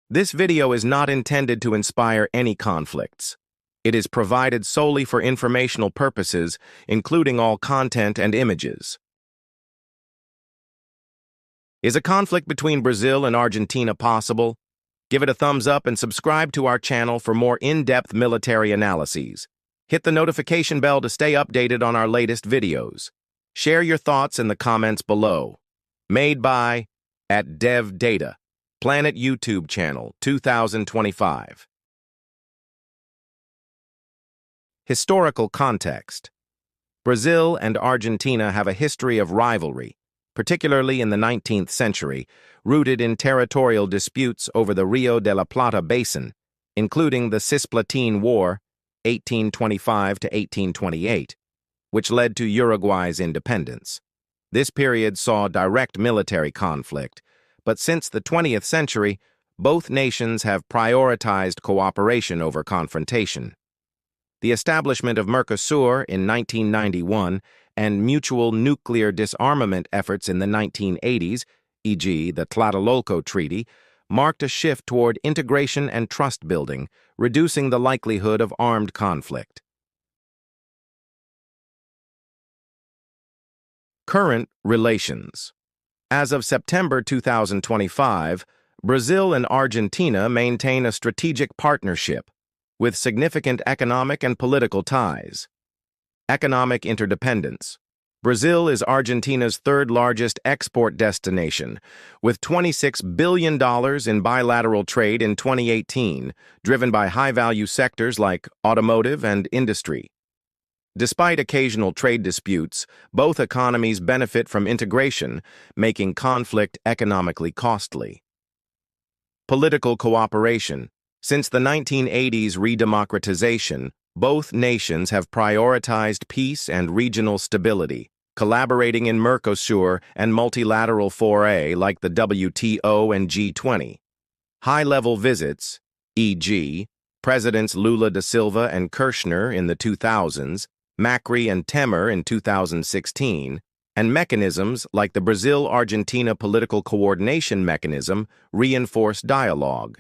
This video is not intended to inspire any conflicts. It is provided solely for informational purposes, including all content and images. Is a conflict between Brazil and Argentina possible? Give it a thumbs up and subscribe to our channel for more in-depth military analyses. Hit the notification bell to stay updated on our latest videos. Share your thoughts in the comments below. Made by @DevData, Planet YouTube channel, 2025. Historical context. Brazil and Argentina have a history of rivalry, particularly in the 19th century, rooted in territorial disputes over the Rio de la Plata basin, including the Cisplatin War, 1825 to 1828, which led to Uruguay's independence. This period saw direct military conflict, but since the 20th century, both nations have prioritized cooperation over confrontation. The establishment of MERCOSUR in 1991 and mutual nuclear disarmament efforts in the 1980s, e.g. the Tlatelolco Treaty, marked a shift toward integration and trust building, reducing the likelihood of armed conflict. Current relations. As of September 2025, Brazil and Argentina maintain a strategic partnership with significant economic and political ties. Economic interdependence. Brazil is Argentina's third-largest export destination, with $26 billion in bilateral trade in 2018, driven by high-value sectors like automotive and industry. Despite occasional trade disputes, both economies benefit from integration, making conflict economically costly. Political cooperation. Since the 1980s redemocratization, both nations have prioritized peace and regional stability, collaborating in MERCOSUR and multilateral fora like the WTO and G20. High-level visits, e.g., Presidents Lula da Silva and Kirchner in the 2000s, Macri and Temer in 2016, and mechanisms like the Brazil-Argentina Political Coordination Mechanism reinforce dialogue.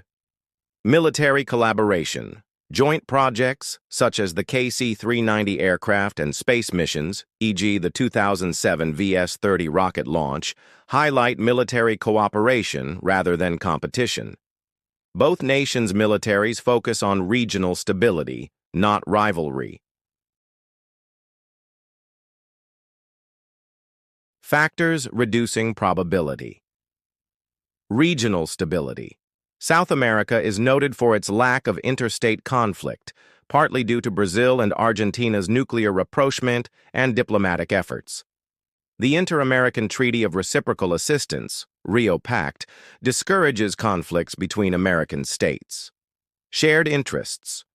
Military collaboration. Joint projects, such as the KC-390 aircraft and space missions, e.g. the 2007 VS-30 rocket launch, highlight military cooperation rather than competition. Both nations' militaries focus on regional stability, not rivalry. Factors reducing probability. Regional stability. South America is noted for its lack of interstate conflict, partly due to Brazil and Argentina's nuclear rapprochement and diplomatic efforts. The Inter-American Treaty of Reciprocal Assistance, Rio Pact, discourages conflicts between American states. Shared interests.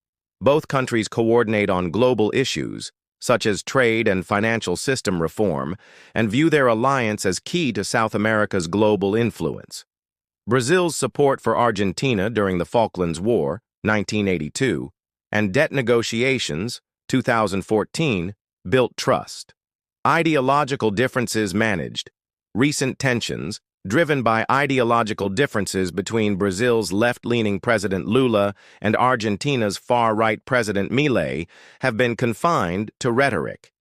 Both countries coordinate on global issues, such as trade and financial system reform, and view their alliance as key to South America's global influence. Brazil's support for Argentina during the Falklands War, 1982, and debt negotiations, 2014, built trust. Ideological differences managed. Recent tensions, driven by ideological differences between Brazil's left-leaning President Lula and Argentina's far-right President Milei, have been confined to rhetoric.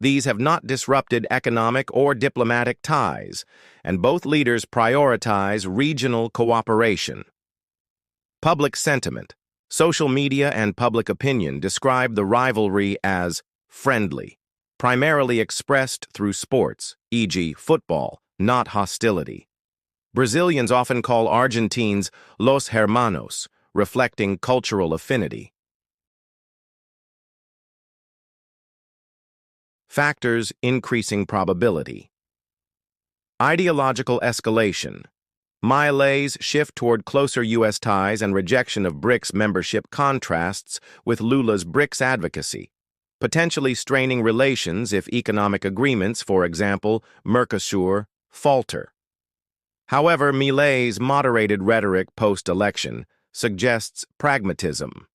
These have not disrupted economic or diplomatic ties, and both leaders prioritize regional cooperation. Public sentiment. Social media and public opinion describe the rivalry as friendly, primarily expressed through sports, e.g. football, not hostility. Brazilians often call Argentines Los Hermanos, reflecting cultural affinity. Factors increasing probability. Ideological escalation. Milei's shift toward closer U.S. ties and rejection of BRICS membership contrasts with Lula's BRICS advocacy, potentially straining relations if economic agreements, for example, MERCOSUR, falter. However, Milei's moderated rhetoric post-election suggests pragmatism.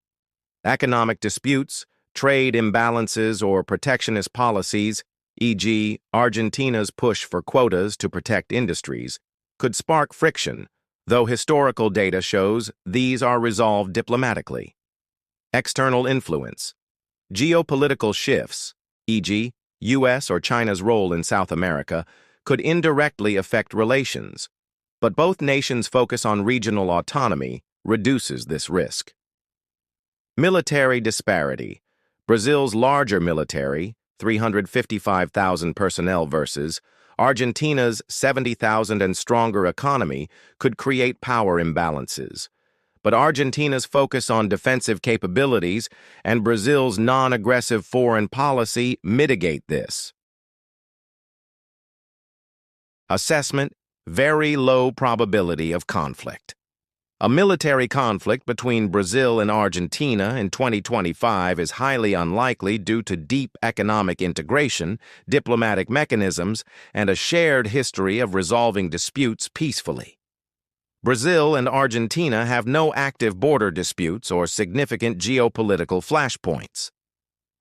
Economic disputes, trade imbalances, or protectionist policies, e.g., Argentina's push for quotas to protect industries, could spark friction, though historical data shows these are resolved diplomatically. External influence. Geopolitical shifts, e.g., U.S. or China's role in South America, could indirectly affect relations, but both nations' focus on regional autonomy reduces this risk. Military disparity. Brazil's larger military, 355,000 personnel versus Argentina's 70,000 and stronger economy could create power imbalances. But Argentina's focus on defensive capabilities and Brazil's non-aggressive foreign policy mitigate this. Assessment: very low probability of conflict. A military conflict between Brazil and Argentina in 2025 is highly unlikely due to deep economic integration, diplomatic mechanisms, and a shared history of resolving disputes peacefully. Brazil and Argentina have no active border disputes or significant geopolitical flashpoints.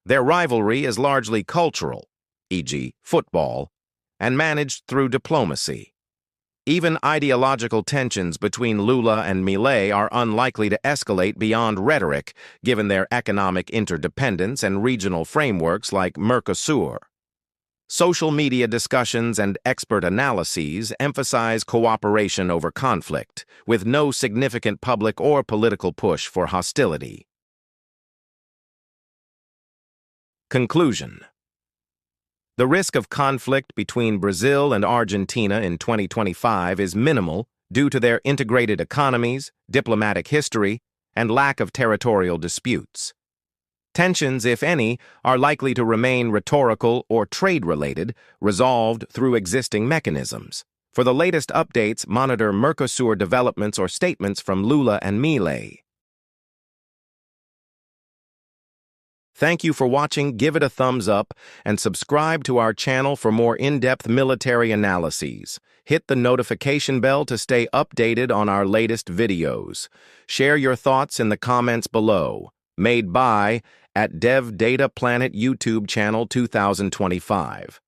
Their rivalry is largely cultural, e.g., football, and managed through diplomacy. Even ideological tensions between Lula and Milei are unlikely to escalate beyond rhetoric, given their economic interdependence and regional frameworks like MERCOSUR. Social media discussions and expert analyses emphasize cooperation over conflict, with no significant public or political push for hostility. Conclusion. The risk of conflict between Brazil and Argentina in 2025 is minimal due to their integrated economies, diplomatic history, and lack of territorial disputes. Tensions, if any, are likely to remain rhetorical or trade-related, resolved through existing mechanisms. For the latest updates, monitor MERCOSUR developments or statements from Lula and Milei. Thank you for watching. Give it a thumbs up and subscribe to our channel for more in-depth military analyses. Hit the notification bell to stay updated on our latest videos. Share your thoughts in the comments below. Made by @DevDataPlanet YouTube channel 2025.